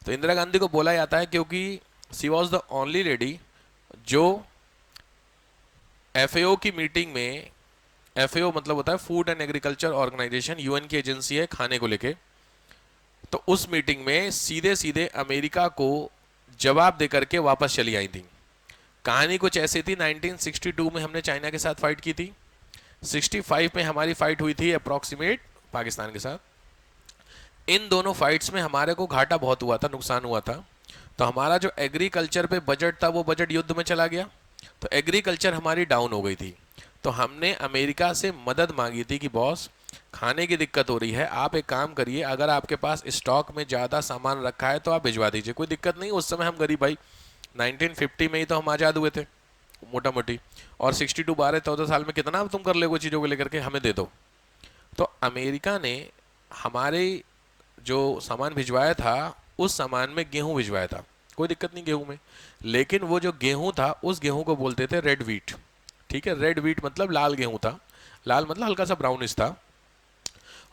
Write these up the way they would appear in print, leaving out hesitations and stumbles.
तो इंदिरा गांधी को बोला जाता है क्योंकि she was the only lady जो एफएओ की मीटिंग में, एफएओ मतलब होता है food and agriculture organization, UN की एजेंसी है खाने को लेके, तो उस मीटिंग में सीधे सीधे अमेरिका को जवाब देकर के वापस चली आई थी। कहानी कुछ ऐसी थी, 1962 में हमने चाइना के साथ फाइट की थी, 65 में हमारी फाइट हुई थी अप्रॉक्सीमेट पाकिस्तान के साथ। इन दोनों फाइट्स में हमारे को घाटा बहुत हुआ था, नुकसान हुआ था। तो हमारा जो एग्रीकल्चर पे बजट था वो बजट युद्ध में चला गया, तो एग्रीकल्चर हमारी डाउन हो गई थी। तो हमने अमेरिका से मदद मांगी थी कि बॉस खाने की दिक्कत हो रही है, आप एक काम करिए, अगर आपके पास स्टॉक में ज़्यादा सामान रखा है तो आप भिजवा दीजिए, कोई दिक्कत नहीं। उस समय हम गरीब भाई, 1950 में ही तो हम आज़ाद हुए थे मोटा मोटी, और 62 12 14 साल में कितना तुम कर ले चीज़ों को लेकर के, हमें दे दो। तो अमेरिका ने हमारे जो सामान भिजवाया था उस सामान में गेहूं भिजवाया था, कोई दिक्कत नहीं गेहूं में, लेकिन वो जो गेहूं था उस गेहूं को बोलते थे रेड व्हीट। ठीक है, रेड व्हीट मतलब लाल गेहूं था, लाल मतलब हल्का सा ब्राउनिश था।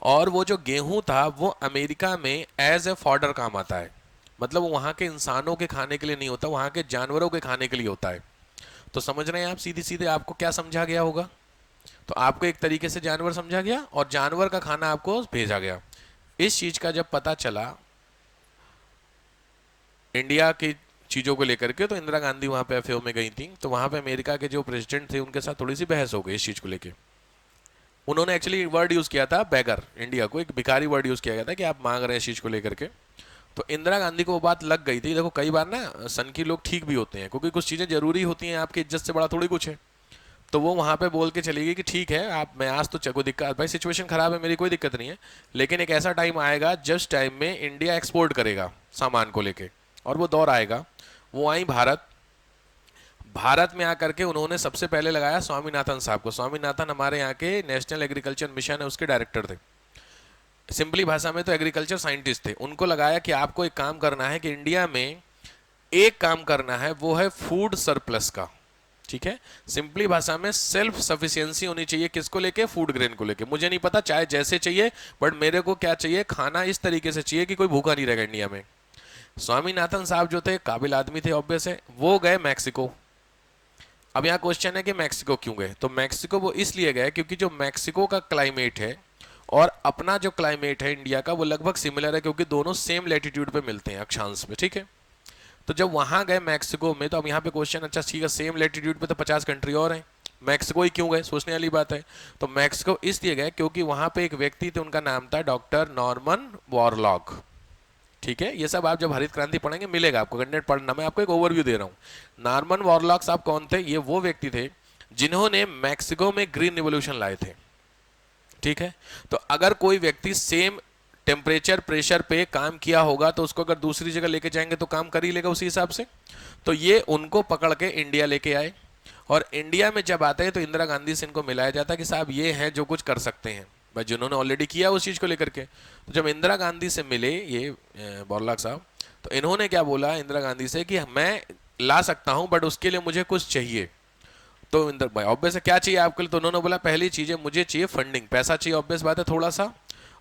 और वो जो गेहूं था वो अमेरिका में एज ए फॉडर काम आता है, मतलब वो वहाँ के इंसानों के खाने के लिए नहीं होता, वहाँ के जानवरों के खाने के लिए होता है। तो समझ रहे हैं आप, सीधे सीधे आपको क्या समझा गया होगा, तो आपको एक तरीके से जानवर समझा गया और जानवर का खाना आपको भेजा गया। इस चीज का जब पता चला इंडिया की चीजों को लेकर के, तो इंदिरा गांधी वहां पे एफएओ में गई थी, तो वहां पे अमेरिका के जो प्रेसिडेंट थे उनके साथ थोड़ी सी बहस हो गई इस चीज को लेकर। उन्होंने एक्चुअली वर्ड यूज किया था बैगर, इंडिया को एक भिखारी वर्ड यूज किया गया था कि आप मांग रहे हैं इस चीज को लेकर के। तो इंदिरा गांधी को वो बात लग गई थी। देखो कई बार ना सन की लोग ठीक भी होते हैं, क्योंकि कुछ चीजें जरूरी होती हैं, आपकी इज्जत से बड़ा थोड़ी कुछ है। तो वो वहां पे बोल के चली गई कि ठीक है आप, मैं आज तो कोई दिक्कत भाई, सिचुएशन खराब है मेरी, कोई दिक्कत नहीं है, लेकिन एक ऐसा टाइम आएगा जिस टाइम में इंडिया एक्सपोर्ट करेगा सामान को लेके, और वो दौर आएगा। वो आई भारत, भारत में आकर के उन्होंने सबसे पहले लगाया स्वामीनाथन साहब को। स्वामीनाथन हमारे यहाँ के नेशनल एग्रीकल्चर मिशन है उसके डायरेक्टर थे, सिंपली भाषा में तो एग्रीकल्चर साइंटिस्ट थे। उनको लगाया कि आपको एक काम करना है कि इंडिया में एक काम करना है, वो है फूड सरप्लस का। ठीक है, सिंपली भाषा में सेल्फ सफिशियंसी होनी चाहिए, किसको लेके, फूड ग्रेन को लेके। मुझे नहीं पता चाहे जैसे चाहिए, बट मेरे को क्या चाहिए, खाना इस तरीके से चाहिए कि कोई भूखा नहीं रहेगा इंडिया में। स्वामीनाथन साहब जो थे काबिल आदमी थे ऑब्वियस है, वो गए मैक्सिको। अब यहाँ क्वेश्चन है कि मैक्सिको क्यों गए, तो मैक्सिको वो इसलिए गए क्योंकि जो मैक्सिको का क्लाइमेट है और अपना जो क्लाइमेट है इंडिया का वो लगभग सिमिलर है, क्योंकि दोनों सेम लेटीट्यूड पे मिलते हैं अक्षांश में। ठीक है, तो जब वहां गए मैक्सिको में, तो अब यहाँ पे क्वेश्चन, अच्छा ठीक है सेम लेटीट्यूड पे तो 50 कंट्री और हैं, मैक्सिको ही क्यों गए, सोचने वाली बात है। तो मैक्सिको इसलिए गए क्योंकि वहां पे एक व्यक्ति थे, उनका नाम था डॉक्टर नॉर्मन वॉरलॉग। ठीक है, ये सब आप जब हरित क्रांति पढ़ेंगे मिलेगा आपको, कंटेंट पढ़ना, मैं आपको एक ओवरव्यू दे रहा हूँ। नॉर्मन वॉरलॉग साहब कौन थे, ये वो व्यक्ति थे जिन्होंने मैक्सिको में ग्रीन रिवोल्यूशन लाए थे। ठीक है, तो अगर कोई व्यक्ति सेम टेम्परेचर प्रेशर पे काम किया होगा तो उसको अगर दूसरी जगह लेके जाएंगे तो काम कर ही लेगा उसी हिसाब से। तो ये उनको पकड़ के इंडिया लेके आए, और इंडिया में जब आते हैं तो इंदिरा गांधी से इनको मिलाया जाता कि साहब ये हैं जो कुछ कर सकते हैं भाई, जिन्होंने ऑलरेडी किया उस चीज को लेकर के। तो जब इंदिरा गांधी से मिले ये बोरलाग साहब, तो इन्होंने क्या बोला इंदिरा गांधी से कि मैं ला सकता हूं बट उसके लिए मुझे कुछ चाहिए। तो इंदिरा भाई ऑब्वियस है क्या चाहिए आपके लिए, तो उन्होंने बोला पहली चीज है मुझे चाहिए फंडिंग, पैसा चाहिए, ऑब्वियस बात है थोड़ा सा,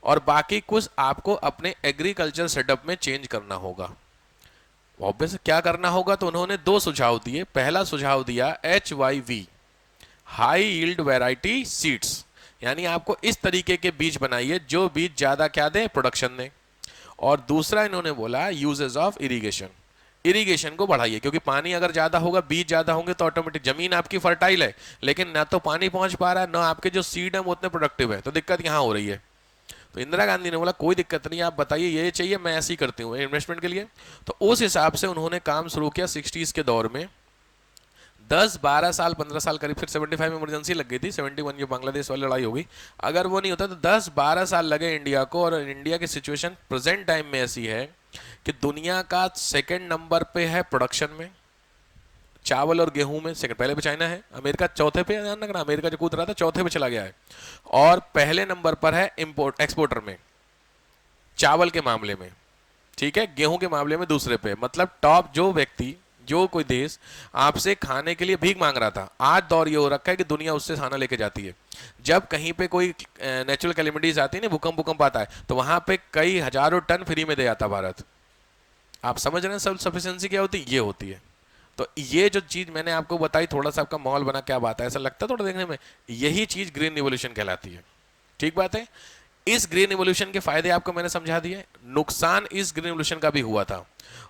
और बाकी कुछ आपको अपने एग्रीकल्चर सेटअप में चेंज करना होगा। ऑब्वियस क्या करना होगा, तो उन्होंने दो सुझाव दिए। पहला सुझाव दिया HYV, high yield variety seeds, यानी आपको इस तरीके के बीज बनाइए जो बीज ज्यादा क्या दे, प्रोडक्शन दे। और दूसरा इन्होंने बोला यूजेस ऑफ इरिगेशन, इरिगेशन को बढ़ाइए, क्योंकि पानी अगर ज्यादा होगा, बीज ज्यादा होंगे तो ऑटोमेटिक, जमीन आपकी फर्टाइल है लेकिन ना तो पानी पहुंच पा रहा है, ना आपके जो सीड है वो उतने प्रोडक्टिव है, तो दिक्कत यहाँ हो रही है। तो इंदिरा गांधी ने बोला कोई दिक्कत नहीं, आप बताइए ये चाहिए, मैं ऐसे ही करती हूँ इन्वेस्टमेंट के लिए। तो उस हिसाब से उन्होंने काम शुरू किया 60s के दौर में। 10 12 साल 15 साल करीब, फिर 75 में इमरजेंसी लग गई थी, 71 जो बांग्लादेश वाली लड़ाई हो गई। अगर वो नहीं होता तो 10 12 साल लगे इंडिया को। और इंडिया की सिचुएशन प्रेजेंट टाइम में ऐसी है कि दुनिया का सेकंड नंबर पे है प्रोडक्शन में, चावल और गेहूं में सेकंड, पहले पे चाइना है, अमेरिका चौथे पे, ध्यान रखना अमेरिका जो कूद रहा था चौथे पे चला गया है, और पहले नंबर पर है इंपोर्ट एक्सपोर्टर में, चावल के मामले में। ठीक है, गेहूं के मामले में दूसरे पे, मतलब टॉप जो व्यक्ति, जो कोई देश आपसे खाने के लिए भीख मांग रहा था, आज दौर ये हो रखा है कि दुनिया उससे खाना लेके जाती है। जब कहीं पे कोई नेचुरल कैलेमिटीज आती है ना, भूकंप भूकंप आता है, तो वहां पे कई हजारों टन फ्री में दे आता भारत। आप समझ रहे हैं सेल्फ सफिशिएंसी क्या होती है? ये होती है। तो ये जो चीज मैंने आपको बताई, थोड़ा सा आपका माहौल बना, क्या बात है, ऐसा लगता है थोड़ा देखने में, यही चीज ग्रीन रिवॉल्यूशन कहलाती है। ठीक बात है। इस ग्रीन रिवॉल्यूशन के फायदे आपको मैंने समझा दिए, नुकसान इस ग्रीन रिवॉल्यूशन का भी हुआ था।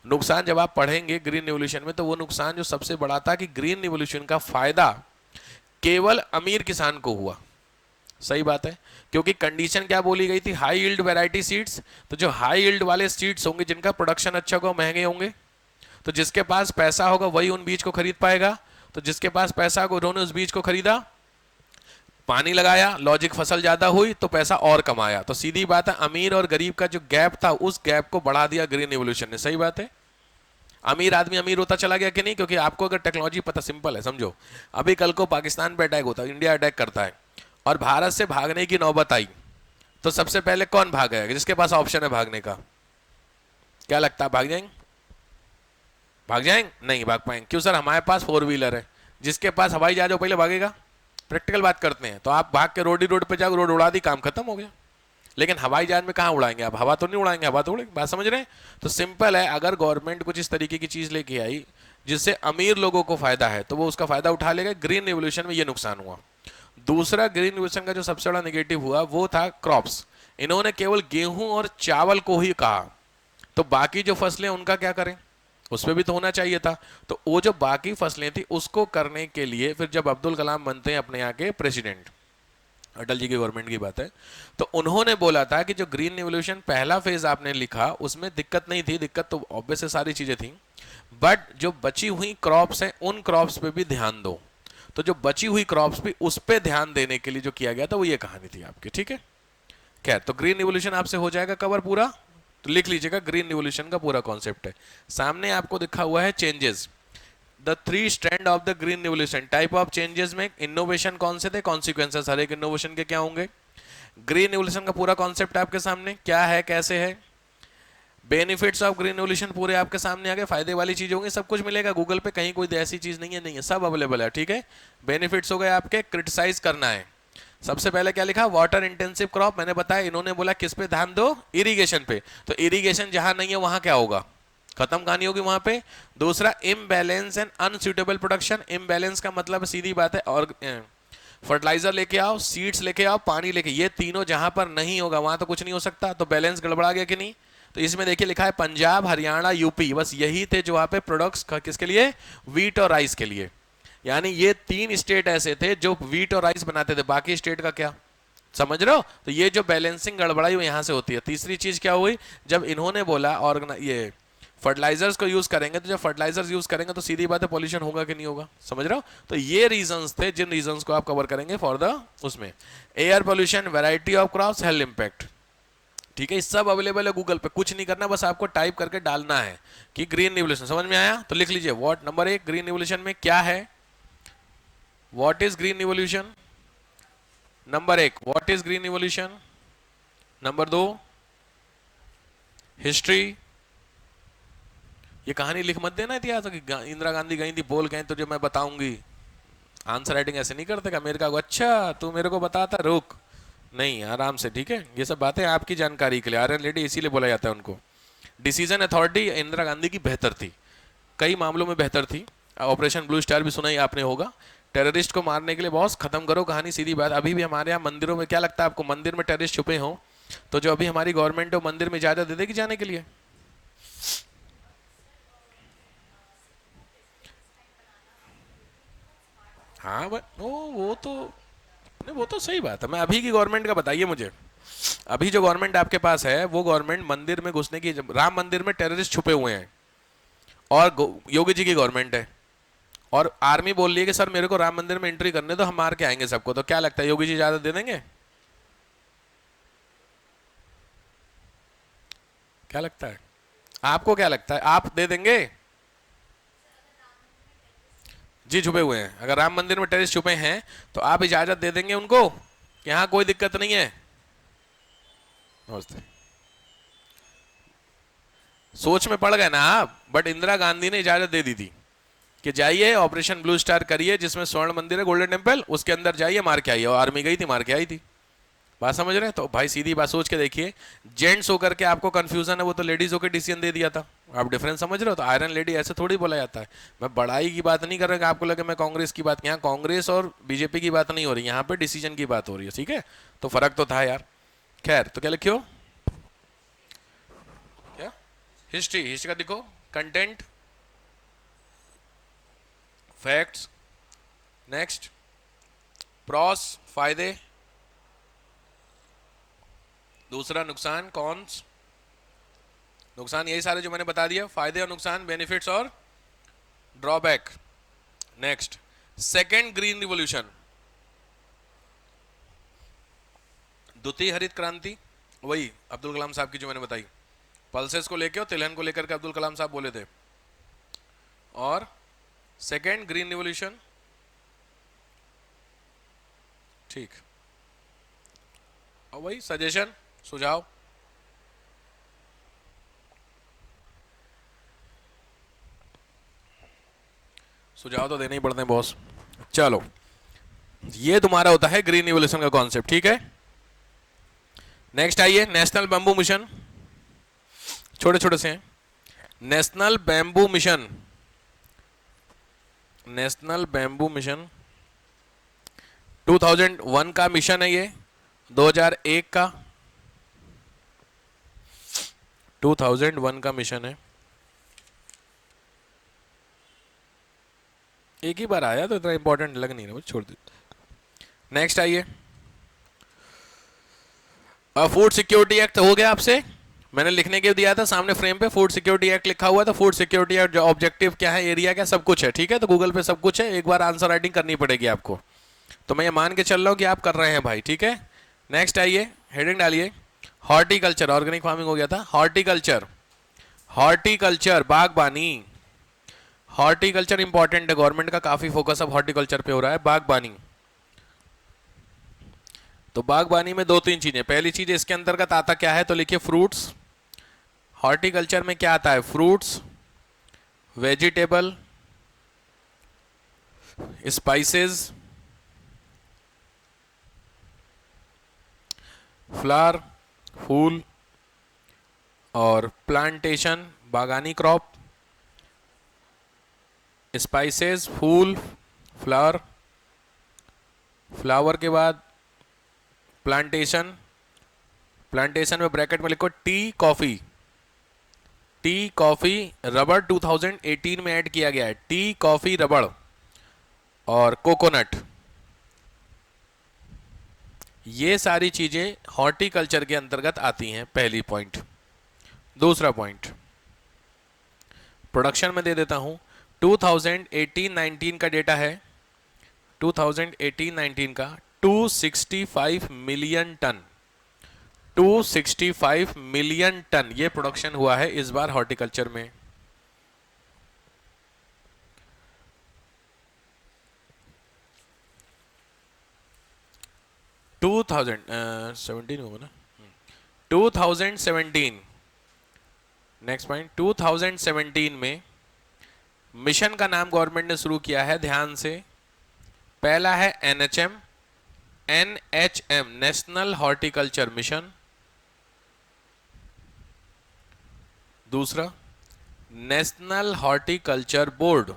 नुकसान जब आप पढ़ेंगे ग्रीन रिवॉल्यूशन में, तो वो नुकसान जो सबसे बड़ा था कि ग्रीन रिवॉल्यूशन का फायदा केवल अमीर किसान को हुआ। सही बात है, क्योंकि कंडीशन क्या बोली गई थी? High yield variety seeds. तो जो हाई यील्ड वाले सीड्स होंगे, जिनका प्रोडक्शन अच्छा होगा, महंगे होंगे, तो जिसके पास पैसा होगा वही उन बीज को खरीद पाएगा। तो जिसके पास पैसा होगा उन्होंने उस बीज को खरीदा, पानी लगाया, लॉजिक फसल ज्यादा हुई तो पैसा और कमाया। तो सीधी बात है, अमीर और गरीब का जो गैप था, उस गैप को बढ़ा दिया ग्रीन रिवॉल्यूशन ने। सही बात है। अमीर आदमी अमीर होता चला गया कि नहीं? क्योंकि आपको अगर टेक्नोलॉजी पता, सिंपल है, समझो, अभी कल को पाकिस्तान पे अटैक होता है, इंडिया अटैक करता है और भारत से भागने की नौबत आई, तो सबसे पहले कौन भागेगा? जिसके पास ऑप्शन है भागने का। क्या लगता है, भाग जाएंगे? भाग जाएंगे? नहीं भाग पाएंगे। क्यों सर? हमारे पास 4 व्हीलर है। जिसके पास हवाई जहाज हो पहले भागेगा। प्रैक्टिकल बात करते हैं। तो आप भाग के रोड ही रोड पे जाओ, रोड उड़ा दी, काम खत्म हो गया। लेकिन हवाई जहाज में कहाँ उड़ाएंगे आप? हवा तो नहीं उड़ाएंगे, हवा तो उड़ेगी। बात समझ रहे हैं? तो सिंपल है, अगर गवर्नमेंट कुछ इस तरीके की चीज लेके आई जिससे अमीर लोगों को फायदा है, तो वो उसका फायदा उठा लेगा। ग्रीन रिवॉल्यूशन में ये नुकसान हुआ। दूसरा ग्रीन रिवॉल्यूशन का जो सबसे बड़ा नेगेटिव हुआ वो था क्रॉप्स। इन्होंने केवल गेहूं और चावल को ही कहा, तो बाकी जो फसलें उनका क्या करें? उस पर भी तो होना चाहिए था। तो वो जो बाकी फसलें थी उसको करने के लिए फिर जब अब्दुल कलाम बनते हैं अपने यहाँ के प्रेसिडेंट, अटल जी की गवर्नमेंट की बात है, तो उन्होंने बोला था कि जो ग्रीन रिवॉल्यूशन पहला फेज आपने लिखा उसमें दिक्कत नहीं थी, दिक्कत तो ऑब्वियस सारी चीजें थी, बट जो बची हुई क्रॉप्स हैं उन क्रॉप्स पे भी ध्यान दो। तो जो बची हुई क्रॉप्स भी, उस पे ध्यान देने के लिए जो किया गया था वो ये कहानी थी आपकी। ठीक है, खैर, तो ग्रीन रिवॉल्यूशन आपसे हो जाएगा कवर पूरा। तो लिख लीजिएगा, ग्रीन रिवॉल्यूशन का पूरा कॉन्सेप्ट है। सामने आपको दिखा हुआ है changes, the 3 strand of the green revolution. Type of changes में इनोवेशन कौन से थे, कॉन्सिक्वेंसेस हर एक इनोवेशन के क्या होंगे। ग्रीन रिवॉल्यूशन का पूरा कॉन्सेप्ट आपके सामने क्या है, कैसे है। बेनिफिट्स ऑफ ग्रीन रिवॉल्यूशन पूरे आपके सामने आ गए, फायदे वाली चीज होंगी, सब कुछ मिलेगा गूगल पे, कहीं कोई ऐसी चीज नहीं है, सब अवेलेबल है। ठीक है, बेनिफिट्स हो गए आपके। क्रिटिसाइज करना है, सबसे पहले क्या लिखा, वाटर इंटेंसिव क्रॉप। मैंने बताया, इन्होंने बोला किस पे ध्यान दो, इरिगेशन पे। तो इरिगेशन जहां नहीं है वहां क्या होगा, खत्म कहानी होगी वहां पे। दूसरा, imbalance and unsuitable production. Imbalance का मतलब सीधी बात है, और फर्टिलाइजर लेके आओ, सीड्स लेके आओ, पानी लेके, ये तीनों जहां पर नहीं होगा वहां तो कुछ नहीं हो सकता। तो बैलेंस गड़बड़ा गया कि नहीं? तो इसमें देखिए लिखा है पंजाब, हरियाणा, यूपी, बस यही थे जो वहां पे प्रोडक्ट्स किसके लिए, व्हीट और राइस के लिए। यानी ये 3 स्टेट ऐसे थे जो व्हीट और राइस बनाते थे, बाकी स्टेट का क्या, समझ रहे हो? तो ये जो बैलेंसिंग गड़बड़ाई वो यहां से होती है। तीसरी चीज क्या हुई, जब इन्होंने बोला और ये फर्टिलाइजर्स को यूज करेंगे, तो जब फर्टिलाइजर्स यूज करेंगे तो सीधी बात है पॉल्यूशन होगा कि नहीं होगा, समझ रहे हो? तो ये रीजंस थे, जिन रीजंस को आप कवर करेंगे फॉर द उसमें। Air pollution, variety of crops, health impact. ठीक है, सब अवेलेबल है गूगल पे, कुछ नहीं करना, बस आपको टाइप करके डालना है कि ग्रीन रिवॉल्यूशन। समझ में आया? तो लिख लीजिए, व्हाट नंबर 1 ग्रीन रिवॉल्यूशन में क्या है, what is green revolution. Number 1 what is green revolution. Number 2 history. ये कहानी लिख मत देना इतिहास कि इंदिरा गांधी गई थी बोल गए तो जो मैं बताऊंगी। आंसर राइटिंग ऐसे नहीं करते, अमेरिका को अच्छा तू मेरे को बताता, रुक, नहीं, आराम से। ठीक है, ये सब बातें आपकी जानकारी के लिए, आयरन लेडी इसीलिए बोला जाता है उनको। डिसीजन अथॉरिटी इंदिरा गांधी की बेहतर थी, कई मामलों में बेहतर थी। ऑपरेशन ब्लू स्टार भी सुना ही आपने होगा, टेररिस्ट को मारने के लिए बॉस खत्म करो कहानी, सीधी बात। अभी भी हमारे यहाँ मंदिरों में, क्या लगता है आपको, मंदिर में टेररिस्ट छुपे हों तो जो अभी हमारी गवर्नमेंट है वो मंदिर में इजाजत दे देगी जाने के लिए? हाँ वो तो नहीं, वो तो सही बात है। मैं अभी की गवर्नमेंट का बताइए मुझे, अभी जो गवर्नमेंट आपके पास है वो गवर्नमेंट मंदिर में घुसने की, राम मंदिर में टेररिस्ट छुपे हुए हैं और योगी जी की गवर्नमेंट है, और आर्मी बोल रही है कि सर मेरे को राम मंदिर में एंट्री करने तो हम मार के आएंगे सबको। तो क्या लगता है योगी जी इजाजत दे देंगे? क्या लगता है आपको, क्या लगता है आप दे देंगे? जी छुपे हुए हैं, अगर राम मंदिर में टेररिस्ट छुपे हैं तो आप इजाजत दे देंगे उनको कि हाँ कोई दिक्कत नहीं है? नमस्ते, सोच में पड़ गए ना आप। बट इंदिरा गांधी ने इजाजत दे दी थी कि जाइए ऑपरेशन ब्लू स्टार करिए, जिसमें स्वर्ण मंदिर है, गोल्डन टेम्पल, उसके अंदर जाइए, मार के आइए। और आर्मी गई थी, मार के आई थी। बात समझ रहे हैं? तो भाई सीधी बात सोच के देखिए, जेंट्स होकर के आपको कंफ्यूजन है, वो तो लेडीज होकर डिसीजन दे दिया था, आप डिफरेंस समझ रहे हो? तो आयरन लेडी ऐसे थोड़ी बोला जाता है। मैं बड़ाई की बात नहीं कर रहा कि आपको लगे मैं कांग्रेस की बात, यहाँ कांग्रेस और बीजेपी की बात नहीं हो रही, यहाँ पे डिसीजन की बात हो रही है, ठीक है? तो फर्क तो था यार। खैर, तो क्या लिखियो? क्या हिस्ट्री? हिस्ट्री का देखो, कंटेंट, फैक्ट्स, नेक्स्ट प्रॉस, फायदे, दूसरा नुकसान, कॉन्स, नुकसान यही सारे जो मैंने बता दिया, फायदे और नुकसान, बेनिफिट्स और drawback. Next second green revolution, द्वितीय हरित क्रांति, वही अब्दुल कलाम साहब की जो मैंने बताई, पल्सेस को लेकर और तिलहन को लेकर के अब्दुल कलाम साहब बोले थे। और सेकेंड ग्रीन रिवॉल्यूशन, ठीक। और वही सजेशन, सुझाव, सुझाव तो देने ही पड़ते हैं बॉस। चलो, ये तुम्हारा होता है ग्रीन रिवॉल्यूशन का कॉन्सेप्ट, ठीक है? नेक्स्ट आइए, नेशनल बैम्बू मिशन, छोटे छोटे से हैं। National bamboo mission, national bamboo mission 2001 का मिशन है ये, 2001 का, 2001 का मिशन है। एक ही बार आया तो इतना इंपॉर्टेंट लग नहीं रहा, छोड़ दे। नेक्स्ट आइए, फूड सिक्योरिटी एक्ट हो गया आपसे, मैंने लिखने के दिया था सामने फ्रेम पे, फूड सिक्योरिटी एक्ट लिखा हुआ था। फूड सिक्योरिटी एक्ट जो ऑब्जेक्टिव क्या है, एरिया क्या, सब कुछ है, ठीक है? तो गूगल पे सब कुछ है, एक बार आंसर राइटिंग करनी पड़ेगी आपको। तो मैं ये मान के चल रहा हूँ कि आप कर रहे हैं भाई, ठीक है? नेक्स्ट आइए, हेडिंग डालिए, हॉर्टिकल्चर, ऑर्गेनिक फार्मिंग हो गया था, हॉर्टिकल्चर, हॉर्टिकल्चर बागबानी, हॉर्टिकल्चर इंपॉर्टेंट है, गवर्नमेंट का काफी फोकस अब हॉर्टिकल्चर पे हो रहा है। बागबानी, तो बागबानी में दो तीन चीजें, पहली चीज इसके अंतर्गत आता क्या है, तो लिखिए फ्रूट्स। हॉर्टिकल्चर में क्या आता है? फ्रूट्स, वेजिटेबल, स्पाइसेस, फ्लावर, फूल, और प्लांटेशन, बागानी क्रॉप, स्पाइसेस, फूल, फ्लावर, फ्लावर के बाद प्लांटेशन, प्लांटेशन में ब्रैकेट में लिखो टी कॉफी, टी कॉफी, रबड़ 2018 में ऐड किया गया है, टी कॉफी रबड़, और कोकोनट। ये सारी चीजें हॉर्टिकल्चर के अंतर्गत आती हैं, पहली पॉइंट। दूसरा पॉइंट प्रोडक्शन में दे देता हूं, 2018-19 का डेटा है, 2018-19 का 265 मिलियन टन, 265 मिलियन टन ये प्रोडक्शन हुआ है इस बार हॉर्टिकल्चर में। टू 2017 होगा ना, 2017, नेक्स्ट पॉइंट, 2017 में मिशन का नाम गवर्नमेंट ने शुरू किया है, ध्यान से, पहला है NHM, NHM national horticulture mission, दूसरा national horticulture board,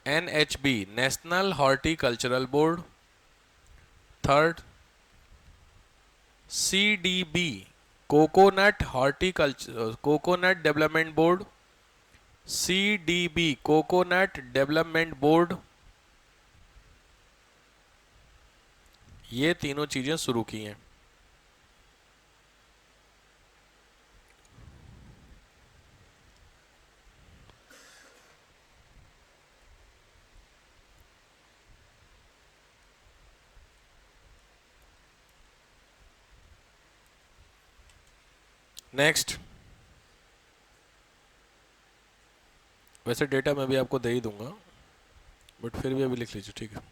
NHB national horticultural board, third CDB coconut horticulture, coconut development board, CDB coconut development board, ये तीनों चीजें शुरू की हैं। नेक्स्ट, वैसे डेटा मैं भी आपको दे ही दूंगा, बट फिर भी अभी लिख लीजिए, ठीक है?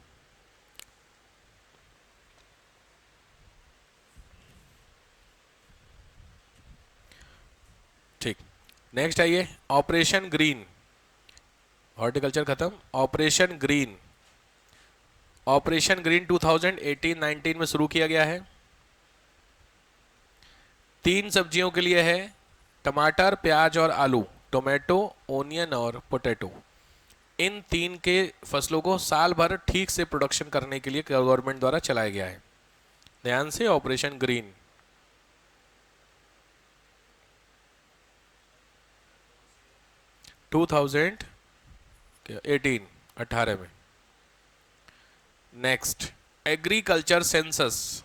ठीक, नेक्स्ट आइए, ऑपरेशन ग्रीन, हॉर्टिकल्चर खत्म, ऑपरेशन ग्रीन, ऑपरेशन ग्रीन 2018-19 में शुरू किया गया है, 3 सब्जियों के लिए है, टमाटर, प्याज और आलू, टोमेटो, ओनियन और पोटैटो, इन तीन के फसलों को साल भर ठीक से प्रोडक्शन करने के लिए गवर्नमेंट द्वारा चलाया गया है। ध्यान से, ऑपरेशन ग्रीन। टू 2018 में। Next, agriculture census.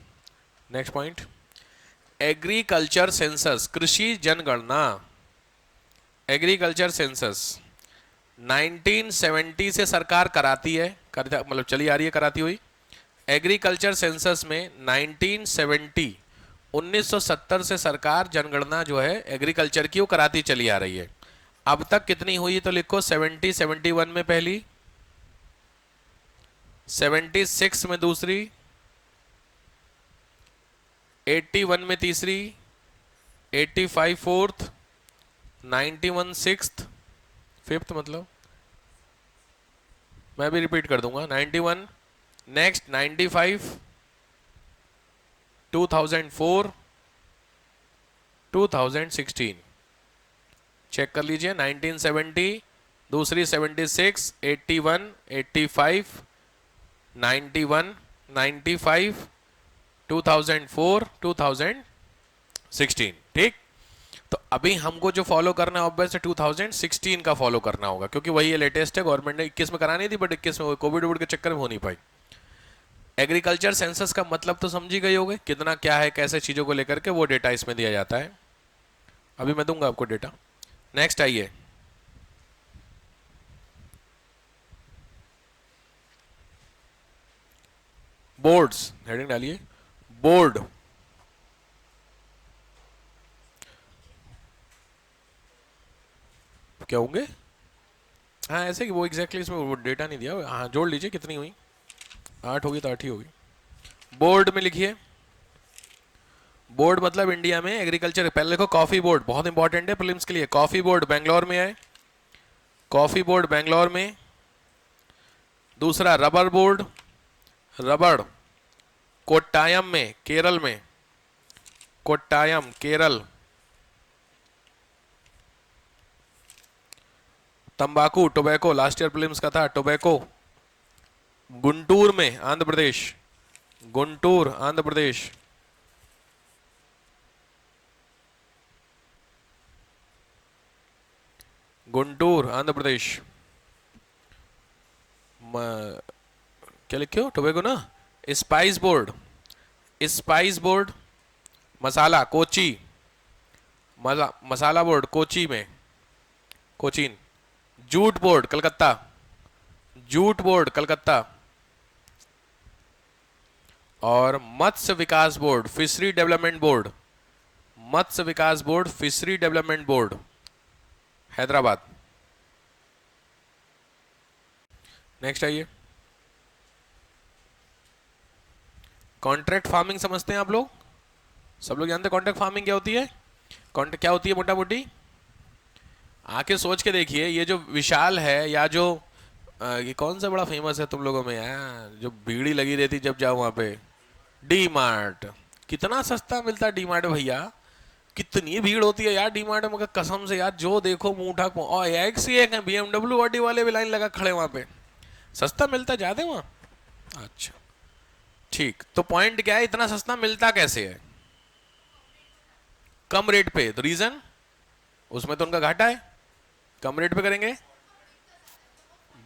Next point, agriculture census, कृषि जनगणना। एग्रीकल्चर सेंसस 1970 से सरकार कराती है, मतलब चली आ रही है कराती हुई। एग्रीकल्चर सेंसस में 1970 से सरकार जनगणना जो है एग्रीकल्चर की वो कराती चली आ रही है। अब तक कितनी हुई तो लिखो, 71 में पहली, 76 में दूसरी, 81 में तीसरी, 85 फोर्थ, 91 सिक्स्थ, फिफ्थ, मतलब मैं भी रिपीट कर दूंगा, 91, नेक्स्ट 95, 2004, 2016। चेक कर लीजिए, 1970, दूसरी 76, 81, 85, 91, 95, 2004, 2016। ठीक, तो अभी हमको जो फॉलो करना है ऑब्वियस 2016 का फॉलो करना होगा, क्योंकि वही ये लेटेस्ट है। गवर्नमेंट ने 21 में करानी थी, बट 21 में कोविड के चक्कर में हो नहीं पाई। एग्रीकल्चर सेंसस का मतलब तो समझी गई होगे, कितना क्या है, कैसे चीजों को लेकर के वो डेटा इसमें दिया जाता है। अभी मैं दूंगा आपको डेटा। नेक्स्ट आइए, बोर्ड्स, हेडिंग डालिए, बोर्ड। क्या होंगे? हाँ ऐसे कि वो एग्जैक्टली इसमें वो डेटा नहीं दिया। हाँ जोड़ लीजिए, कितनी हुई, 8 होगी तो 8 ही होगी। बोर्ड में लिखिए, बोर्ड मतलब इंडिया में एग्रीकल्चर। पहले देखो, कॉफी बोर्ड बहुत इंपॉर्टेंट है प्रीलिम्स के लिए। कॉफी बोर्ड बेंगलोर में है, कॉफी बोर्ड बेंगलोर में। दूसरा रबर बोर्ड, रबड़ कोट्टायम में, केरल में, कोट्टायम केरल। तंबाकू टोबैको, लास्ट ईयर प्रीलिम्स का था, टोबैको गुंटूर में, आंध्र प्रदेश, गुंटूर आंध्र प्रदेश। गुंटूर आंध्र प्रदेश। क्या लिखे हो, टोबैको ना। Spice board, spice board masala, Kochi, masala board Kochi में, Cochin. Jute board Calcutta, jute board Calcutta. और मत्स्य विकास बोर्ड, फिशरी डेवलपमेंट बोर्ड, मत्स्य विकास board, fishery development board, Hyderabad. Next आइए, कॉन्ट्रैक्ट फार्मिंग समझते हैं आप लोग? सब लोग जानते हैं कॉन्ट्रैक्ट फार्मिंग क्या होती है? कॉन्ट्रैक्ट क्या होती है मोटा मोटी? आके सोच के देखिए, ये जो विशाल है, या जो ये कौन सा बड़ा फेमस है तुम लोगों में यार, जो भीड़ी लगी रहती जब जाओ वहां पे, डी मार्ट। कितना सस्ता मिलता है डी मार्ट भैया, कितनी भीड़ होती है यार डी मार्ट में, मगर कसम से यार, जो देखो मुंह उठा। और एक से एक है, BMW ऑडी वाले भी लाइन लगा खड़े वहां पे। सस्ता मिलता है ज्यादा वहां? अच्छा ठीक, तो पॉइंट क्या है, इतना सस्ता मिलता कैसे है? कम रेट पे। तो रीजन, उसमें तो उनका घाटा है, कम रेट पे करेंगे।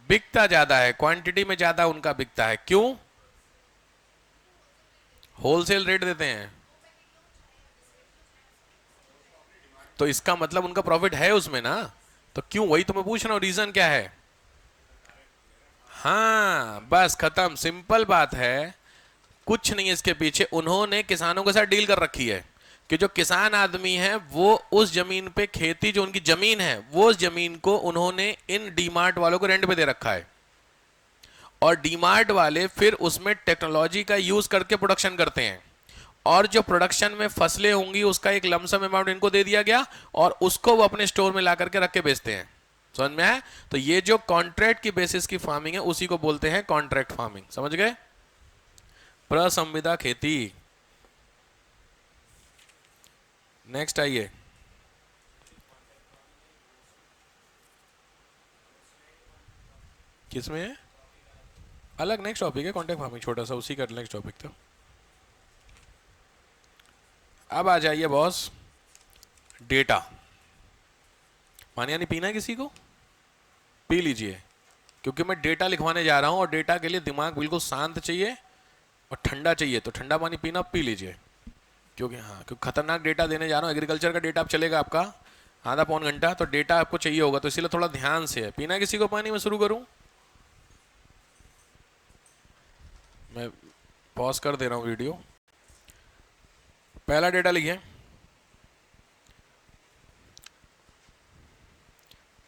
बिकता ज्यादा है, क्वांटिटी में ज्यादा उनका बिकता है। क्यों? होलसेल रेट देते हैं, तो इसका मतलब उनका प्रॉफिट है उसमें ना। तो क्यों, वही तो मैं पूछ रहा हूं, रीजन क्या है? हाँ बस खत्म, सिंपल बात है, कुछ नहीं इसके पीछे। उन्होंने किसानों के साथ डील कर रखी है कि जो किसान आदमी है वो उस जमीन पे खेती, जो उनकी जमीन है, वो उस जमीन को उन्होंने इन डीमार्ट वालों को रेंट पे दे रखा है। और डीमार्ट वाले फिर उसमें टेक्नोलॉजी का यूज करके प्रोडक्शन करते हैं, और जो प्रोडक्शन में फसलें होंगी उसका एक लमसम अमाउंट इनको दे दिया गया, और उसको वो अपने स्टोर में ला करके रख के बेचते हैं। समझ में आया? तो ये जो कॉन्ट्रैक्ट की बेसिस की फार्मिंग है उसी को बोलते हैं कॉन्ट्रैक्ट फार्मिंग। समझ गए? प्रसंविदा खेती। नेक्स्ट आइए, किसमें है? अलग नेक्स्ट टॉपिक है, कॉन्टेक्ट फार्मिंग छोटा सा, उसी का नेक्स्ट टॉपिक था। अब आ जाइए बॉस, डेटा। पानी यानी पीना है किसी को? पी लीजिए, क्योंकि मैं डेटा लिखवाने जा रहा हूं और डेटा के लिए दिमाग बिल्कुल शांत चाहिए और ठंडा चाहिए, तो ठंडा पानी पीना, पी लीजिए। क्योंकि क्योंकि खतरनाक डेटा देने जा रहा हूँ। एग्रीकल्चर का डेटा अब चलेगा आपका आधा पौन घंटा, तो डेटा आपको चाहिए होगा, तो इसीलिए थोड़ा ध्यान से है। पीना किसी को पानी? मैं शुरू करूं? मैं पॉज कर दे रहा हूं वीडियो। पहला डेटा लिखिए,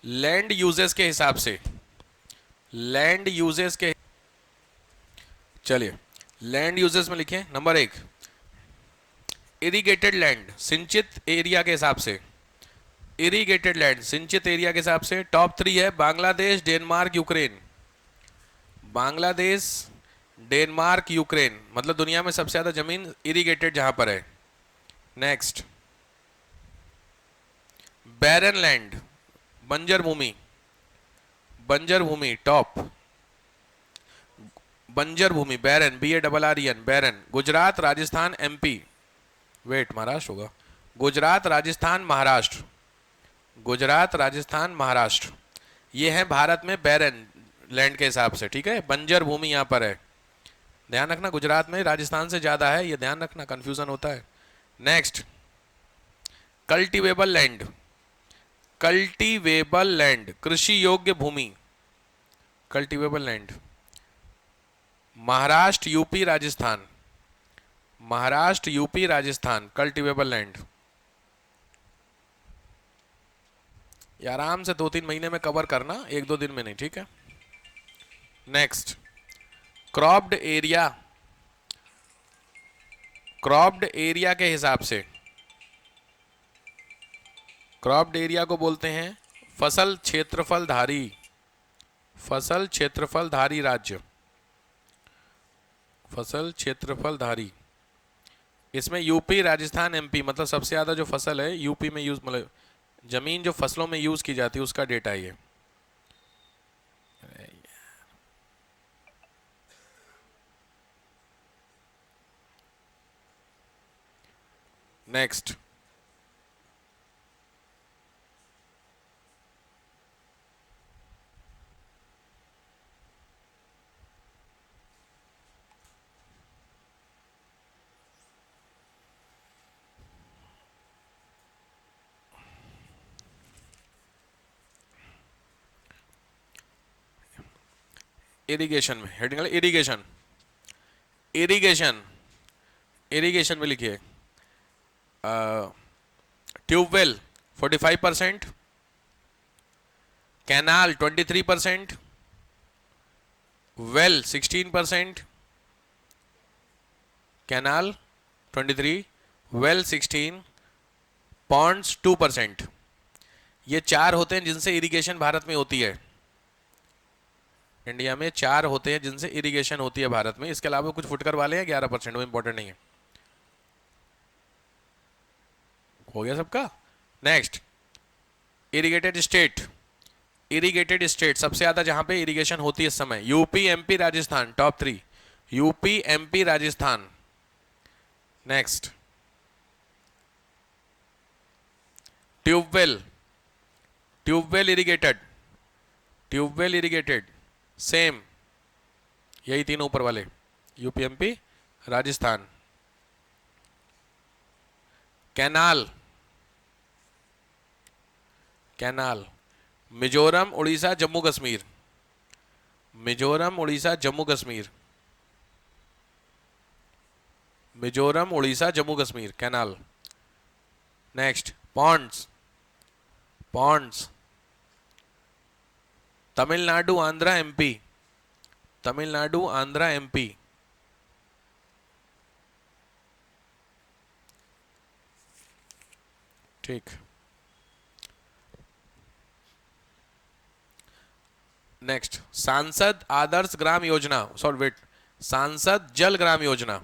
लैंड यूजेस के हिसाब से, लैंड यूजेस के, चलिए लैंड यूजेस में लिखिए नंबर 1 इरिगेटेड लैंड, सिंचित एरिया के हिसाब से, इरिगेटेड लैंड सिंचित एरिया के हिसाब से। टॉप 3 है Bangladesh, Denmark, Ukraine. Bangladesh, Denmark, Ukraine, मतलब दुनिया में सबसे ज्यादा जमीन इरिगेटेड जहां पर है। नेक्स्ट, बैरन लैंड, बंजर भूमि, बंजर भूमि टॉप, बंजर भूमि, बैरन, BARREN, बैरन। गुजरात, राजस्थान, MP, वेट महाराष्ट्र होगा, गुजरात, राजस्थान, महाराष्ट्र, गुजरात, राजस्थान, महाराष्ट्र, ये है भारत में बैरन लैंड के हिसाब से, ठीक है। बंजर भूमि यहां पर है, ध्यान रखना, गुजरात में राजस्थान से ज्यादा है, ये ध्यान रखना, कंफ्यूजन होता है। Next, cultivable land, cultivable land, कृषि योग्य भूमि, cultivable land, Maharashtra, UP, Rajasthan, Maharashtra, UP, Rajasthan, cultivable land. ये आराम से 2-3 महीने में कवर करना, 1-2 दिन में नहीं, ठीक है। Next, cropped area, cropped area के हिसाब से, क्रॉप्ड एरिया को बोलते हैं फसल क्षेत्रफल धारी, फसल क्षेत्रफल धारी राज्य, फसल क्षेत्रफल धारी। इसमें यूपी, राजस्थान, MP, मतलब सबसे ज्यादा जो फसल है यूपी में यूज, मतलब जमीन जो फसलों में यूज की जाती है उसका डेटा ये। नेक्स्ट, इरिगेशन में हेडिंग, इरिगेशन, इरिगेशन, इरिगेशन में लिखिए tube well 45%, canal 23%, well 16%, canal 23, well 16, ponds 2%। ये 4 होते हैं जिनसे इरिगेशन भारत में होती है। इंडिया में 4 होते हैं जिनसे इरिगेशन होती है भारत में। इसके अलावा कुछ फुटकर वाले हैं 11%, वो इंपॉर्टेंट नहीं है। हो गया सबका। Next, irrigated state, irrigated state सबसे ज्यादा जहां पे इरिगेशन होती है इस समय, UP, MP, Rajasthan, top 3, UP, MP, Rajasthan. Next, tube well, tube well irrigated, tube well irrigated, same, यही तीनों ऊपर वाले, UP, MP, Rajasthan. Canal, canal, Mizoram, Orissa, Jammu Kashmir, Mizoram, Orissa, Jammu Kashmir, Mizoram, Orissa, Jammu Kashmir, canal. Next, ponds, ponds, Tamil Nadu, Andhra, MP, Tamil Nadu, Andhra, MP। ठीक, next, Saansad Adarsh Gram Yojana, sorry wait, सांसद जल ग्राम योजना,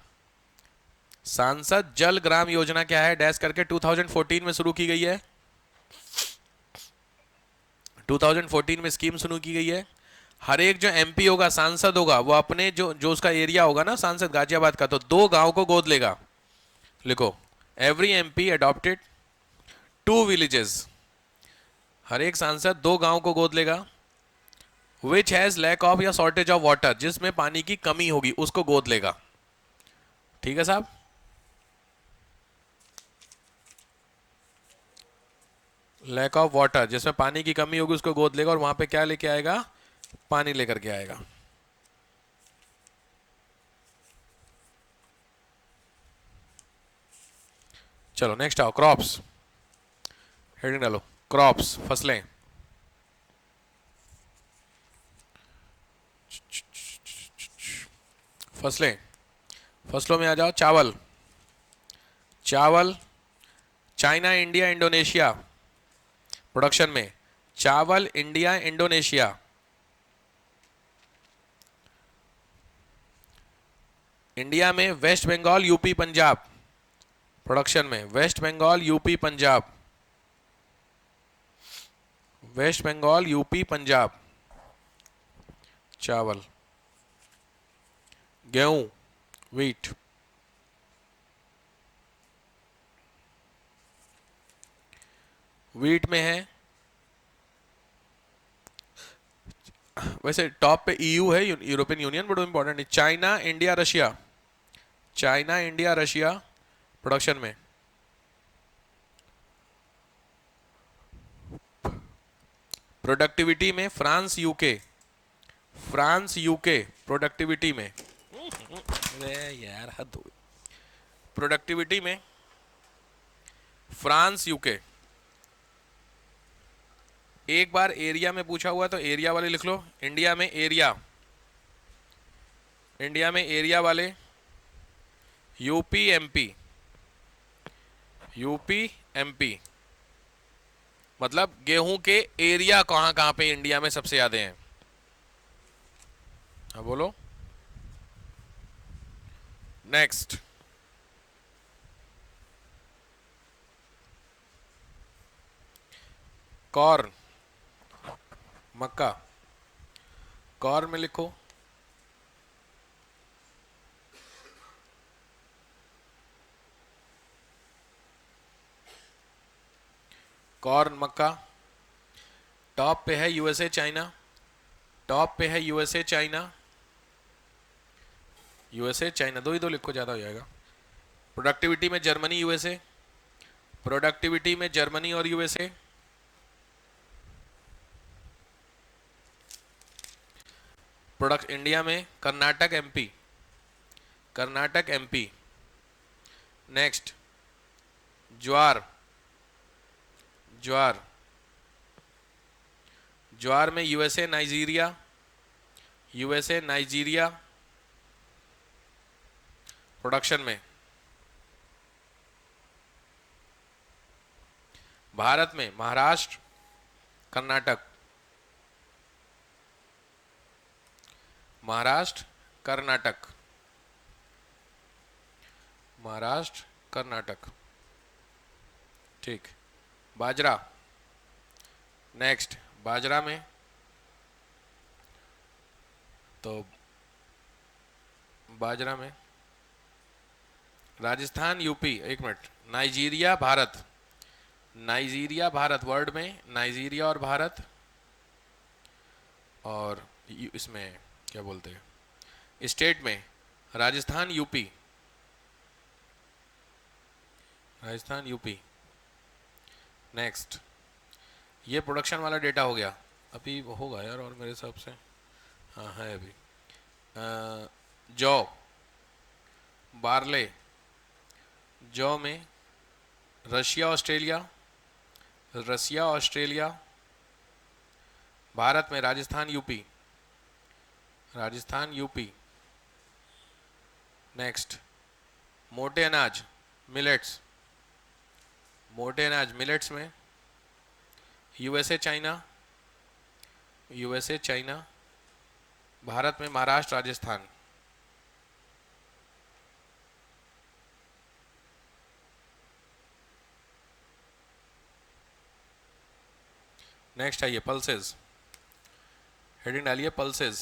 सांसद जल ग्राम योजना क्या है? डैश करके 2014 में शुरू की गई है, 2014 में स्कीम शुरू की गई है। हर एक जो एमपी होगा, सांसद होगा, वो अपने जो जो उसका एरिया होगा ना, सांसद गाजियाबाद का, तो 2 गांव को गोद लेगा। लिखो, एवरी एमपी अडॉप्टेड 2 विलेजेस। हर एक सांसद 2 गांव को गोद लेगा। विच हैज लैक ऑफ या शॉर्टेज ऑफ वाटर, जिसमें पानी की कमी होगी उसको गोद लेगा। ठीक है साहब। लैक ऑफ वाटर, जिसमें पानी की कमी होगी उसको गोद लेगा, और वहां पे क्या लेके आएगा? पानी लेकर के आएगा। चलो नेक्स्ट आओ, क्रॉप्स। हेडिंग डालो, क्रॉप्स, फसलें। फसलें, फसलों में आ जाओ। चावल, चावल चाइना, इंडिया, इंडोनेशिया। प्रोडक्शन में चावल, इंडिया, इंडोनेशिया। इंडिया में वेस्ट बंगाल, यूपी, पंजाब। प्रोडक्शन में वेस्ट बंगाल, यूपी, पंजाब। वेस्ट बंगाल, यूपी, पंजाब। चावल। गेहूं, व्हीट। व्हीट में है, वैसे टॉप पे ईयू है, यूरोपियन यूनियन, बड़ा इंपॉर्टेंट है। China, India, Russia. China, India, Russia. Production में प्रोडक्टिविटी में France, UK. France, UK productivity में। अरे यार हद हो गई। प्रोडक्टिविटी में फ्रांस, यूके। एक बार एरिया में पूछा हुआ तो एरिया वाले लिख लो। इंडिया में एरिया, इंडिया में एरिया वाले यूपी, एमपी। UP, MP. मतलब गेहूं के एरिया कहां कहां पे इंडिया में सबसे ज्यादा हैं? हाँ बोलो। नेक्स्ट, कॉर्न, मक्का। कॉर्न में लिखो कॉर्न, मक्का। टॉप पे है यूएसए, चाइना। टॉप पे है यूएसए, चाइना। यूएसए, चाइना, दो ही दो लिखो, ज्यादा हो जाएगा। प्रोडक्टिविटी में जर्मनी, यूएसए। प्रोडक्टिविटी में जर्मनी और यूएसए। प्रोडक्ट इंडिया में Karnataka, MP. Karnataka, MP. Next, jowar. Jowar, jowar में USA, Nigeria. USA, Nigeria. Production में भारत में महाराष्ट्र, कर्नाटक। महाराष्ट्र, कर्नाटक। महाराष्ट्र, कर्नाटक। ठीक। बाजरा। नेक्स्ट, बाजरा में तो बाजरा में राजस्थान, यूपी। एक minute, Nigeria, Bharat. Nigeria, Bharat. Word में नाइजीरिया और भारत। और इसमें क्या बोलते हैं, स्टेट में Rajasthan, UP. Rajasthan, UP. Next, ये प्रोडक्शन वाला डेटा हो गया। अभी होगा यार, और मेरे हिसाब से हाँ है अभी। जौ, बार्ले। जौ में रशिया, ऑस्ट्रेलिया। रसिया, ऑस्ट्रेलिया। भारत में Rajasthan, UP. Rajasthan, UP. Next, मोटे अनाज, मिलेट्स। मोटे अनाज, मिलेट्स में USA, China. USA, China. Bharat में महाराष्ट्र, राजस्थान। नेक्स्ट है ये पल्सेस। हेडिंग डालिए पल्सेस।